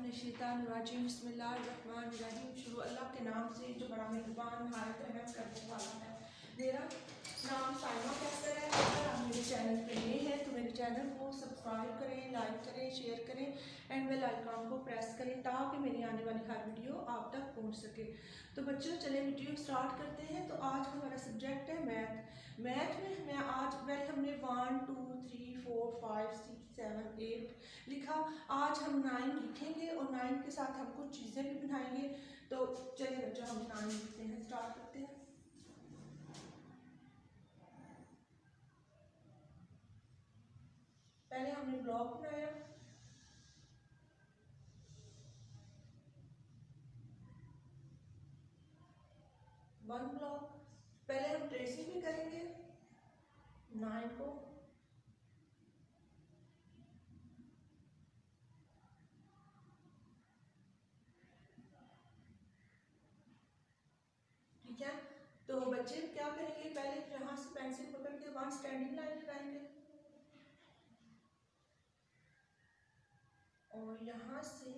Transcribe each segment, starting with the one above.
मिनश्शैतानिर्रजीम बिस्मिल्लाहिर्रहमानिर्रहीम। शुरू अल्लाह के नाम से जो बड़ा मेहरबान नहायत रहम करने वाला है। मेरा नाम साइमा कैसर है। अगर आप मेरे चैनल पर नए हैं तो मेरे चैनल को सब्सक्राइब करें, लाइक करें, शेयर करें एंड बेल आइकॉन को प्रेस करें ताकि मेरी आने वाली हर वीडियो आप तक पहुंच सके। तो बच्चों चले वीडियो स्टार्ट करते हैं। तो आज हमारा सब्जेक्ट है मैथ। मैथ में मैं आज पहले हमने 1 2 3 4 5 6 7 8 लिखा। आज हम 9 लिखेंगे और 9 के साथ हम कुछ चीज़ें भी बनाएंगे। तो चलिए बच्चों हम 9 लिखते हैं, स्टार्ट करते हैं। पहले हमने ब्लॉक बनाया, वन ब्लॉक। पहले हम ट्रेसिंग भी करेंगे 9 को। ठीक है, तो बच्चे क्या करेंगे, पहले यहाँ से पेंसिल पकड़ के 1 स्टैंडिंग लाइन लगाएंगे और यहाँ से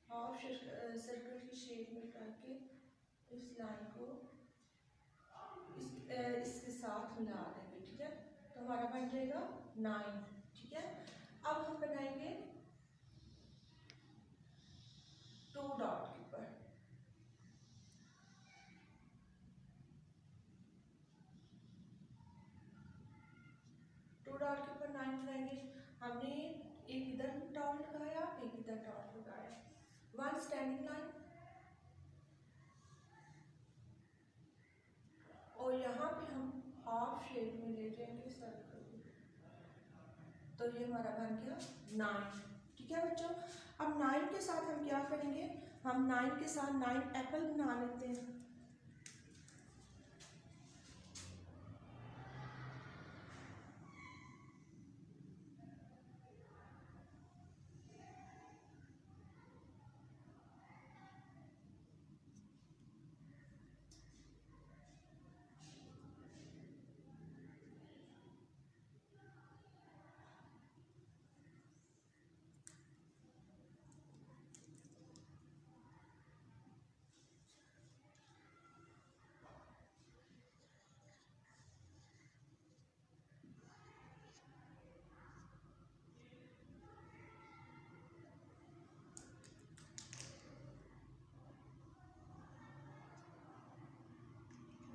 हाफ सर्कल की शेप में करके इस लाइन को इसके साथ मिला देंगे। ठीक है, तो हमारा बन जाएगा 9। ठीक है, अब हम बनाएंगे 2 डॉट के ऊपर। टू डॉट के ऊपर 9 बनाएंगे। हमने एक इधर डॉट लगाया, एक इधर डॉट लगाया, 1 स्टैंडिंग लाइन और यहाँ पे हम हाफ शेप में ले जाएंगे सर्कल। तो ये हमारा बन गया 9। ठीक है बच्चों, अब 9 के साथ हम क्या करेंगे, हम 9 के साथ 9 एप्पल बना लेते हैं।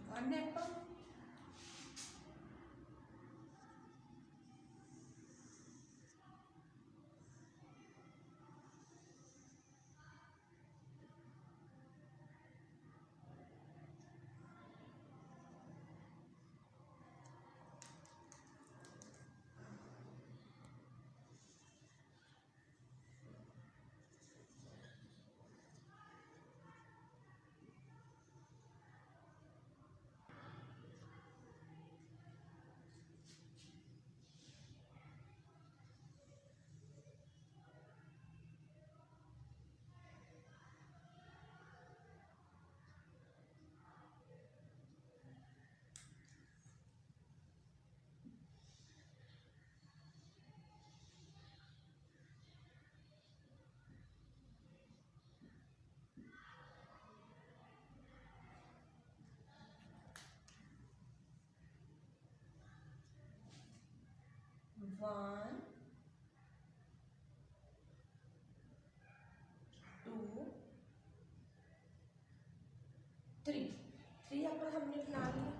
वन एप्पल, वन 2 3 एप्पल हमने बना लिया।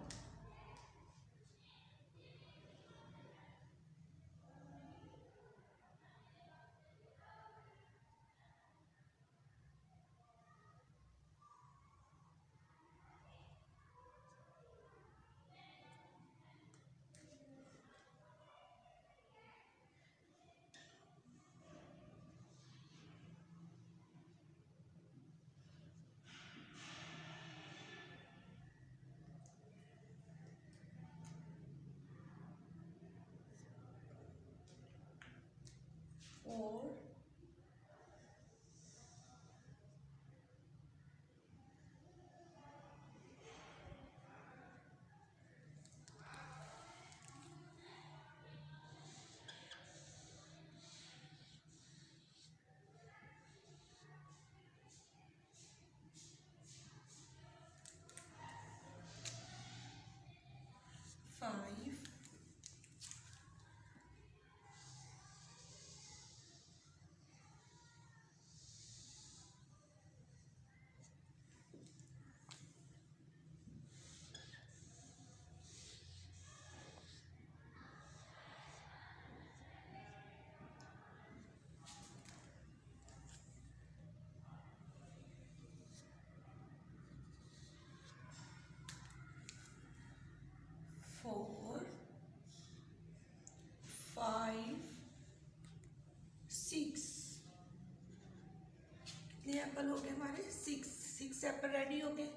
और हो गए हमारे, सिक्स एप्पल रेडी हो गए।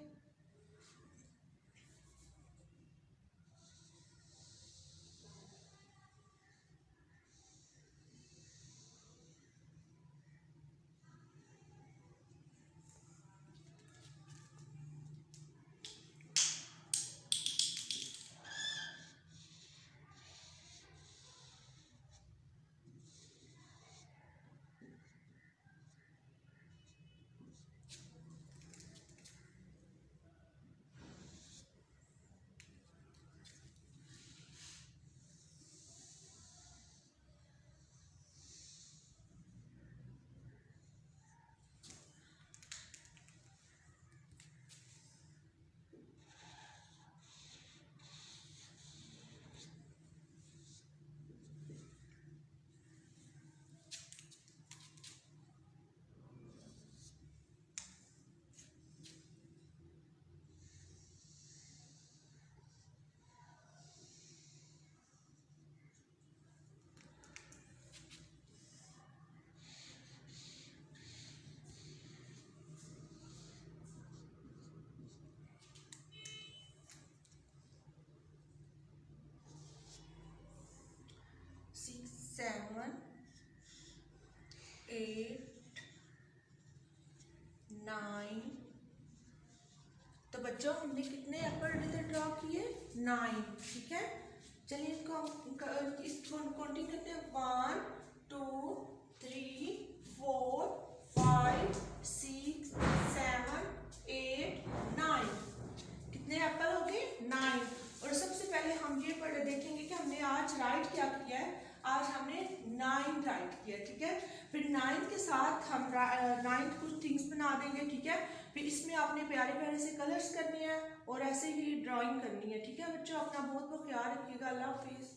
सिक्स, 7, 8, 9। तो बच्चों हमने कितने एप्पल इधर ड्रॉ किए? 9, ठीक है। चलिए इसको काउंटिंग करते हैं। 1 2 3 4 5 6 7 8 9। कितने एप्पल हो गए? 9। और सबसे पहले हम ये देखेंगे कि हमने आज राइट क्या किया है। आज हमने 9 राइट किया, ठीक है। फिर 9 के साथ हम 9 कुछ थिंग्स बना देंगे, ठीक है। फिर इसमें आपने प्यारे प्यारे से कलर्स करने हैं और ऐसे ही ड्राइंग करनी है, ठीक है बच्चों। अपना बहुत बहुत ख्याल रखिएगा। अल्लाह हाफिज़।